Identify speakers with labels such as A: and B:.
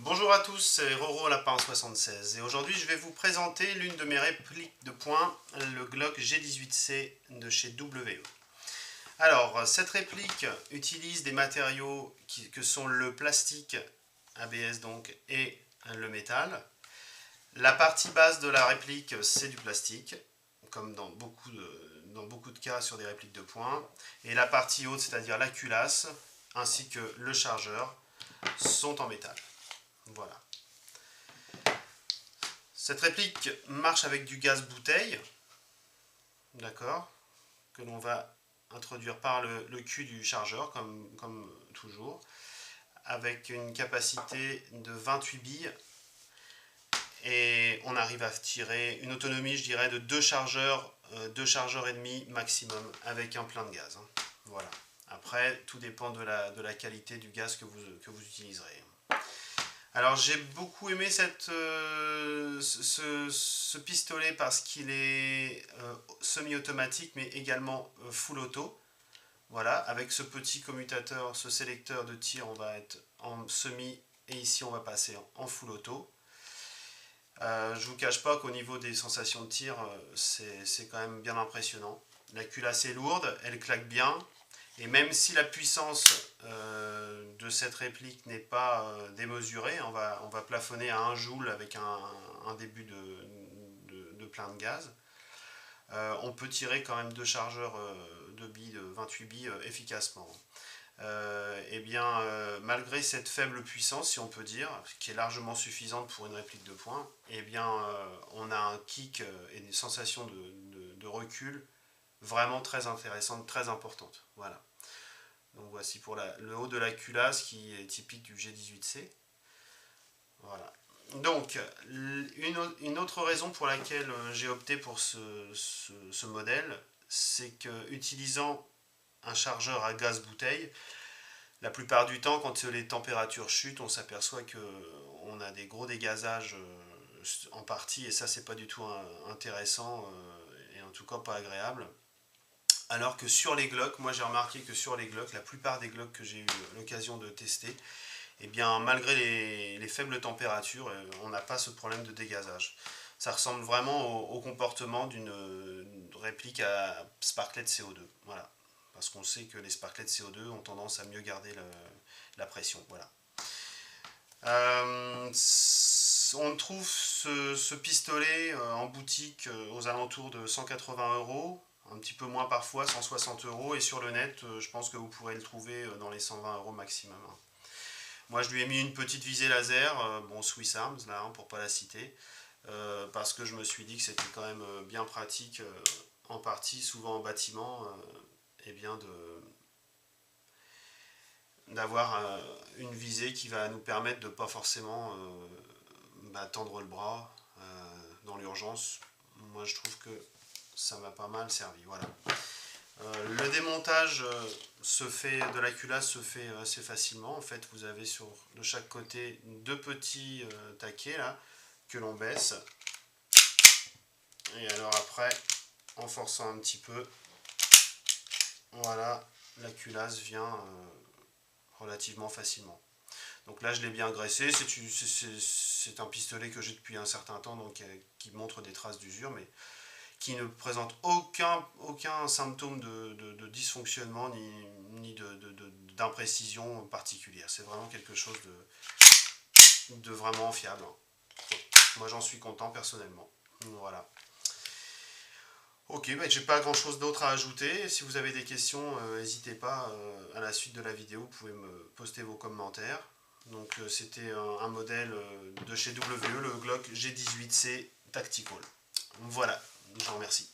A: Bonjour à tous, c'est Roro Lapin76 et aujourd'hui je vais vous présenter l'une de mes répliques de poing, le Glock G18C de chez WE. Alors, cette réplique utilise des matériaux que sont le plastique ABS donc et le métal. La partie basse de la réplique c'est du plastique, comme dans beaucoup de cas sur des répliques de poing, et la partie haute, c'est-à-dire la culasse, ainsi que le chargeur, sont en métal. Voilà. Cette réplique marche avec du gaz bouteille, d'accord, que l'on va introduire par le cul du chargeur, comme toujours, avec une capacité de 28 billes, et on arrive à tirer une autonomie, je dirais, de 2 chargeurs et demi maximum, avec un plein de gaz. Voilà. Après, tout dépend de la qualité du gaz que vous utiliserez. Alors j'ai beaucoup aimé ce pistolet parce qu'il est semi-automatique mais également full auto. Voilà, avec ce petit commutateur, ce sélecteur de tir, on va être en semi et ici on va passer en full auto. Je ne vous cache pas qu'au niveau des sensations de tir, c'est quand même bien impressionnant. La culasse est lourde, elle claque bien. Et même si la puissance de cette réplique n'est pas démesurée, on va plafonner à 1 joule avec un début de plein de gaz. On peut tirer quand même 2 chargeurs de billes, de 28 billes efficacement. Et bien, malgré cette faible puissance, si on peut dire, qui est largement suffisante pour une réplique de poing, et bien, on a un kick et des sensations de recul vraiment très intéressantes, très importantes. Voilà. Donc voici pour le haut de la culasse qui est typique du G18C. Voilà. Donc, une autre raison pour laquelle j'ai opté pour ce modèle, c'est que utilisant un chargeur à gaz bouteille, la plupart du temps, quand les températures chutent, on s'aperçoit qu'on a des gros dégazages en partie, et ça, c'est pas du tout intéressant, et en tout cas pas agréable. Alors que sur les Glock, moi j'ai remarqué que sur les Glock, la plupart des Glock que j'ai eu l'occasion de tester, eh bien malgré les faibles températures, on n'a pas ce problème de dégazage. Ça ressemble vraiment au comportement d'une réplique à sparklet CO2. Voilà. Parce qu'on sait que les sparklets CO2 ont tendance à mieux garder la pression. Voilà. On trouve ce pistolet en boutique aux alentours de 180 €. Un petit peu moins parfois, 160 €, et sur le net, je pense que vous pourrez le trouver dans les 120 € maximum. Moi, je lui ai mis une petite visée laser, bon, Swiss Arms, là, pour pas la citer, parce que je me suis dit que c'était quand même bien pratique, en partie, souvent en bâtiment, et bien d'avoir une visée qui va nous permettre de ne pas forcément tendre le bras dans l'urgence. Moi, je trouve que ça m'a pas mal servi. Voilà. Le démontage de la culasse se fait assez facilement. En fait, vous avez de chaque côté 2 petits taquets là que l'on baisse. Et alors après, en forçant un petit peu, voilà, la culasse vient relativement facilement. Donc là, je l'ai bien graissé. C'est un pistolet que j'ai depuis un certain temps, donc qui montre des traces d'usure, mais qui ne présente aucun symptôme de dysfonctionnement ni d'imprécision particulière. C'est vraiment quelque chose de vraiment fiable. Moi, j'en suis content personnellement. Voilà. Ok, j'ai pas grand chose d'autre à ajouter. Si vous avez des questions, n'hésitez pas à la suite de la vidéo, vous pouvez me poster vos commentaires. Donc c'était un modèle de chez WE, le Glock G18C Tactical. Voilà, je vous remercie.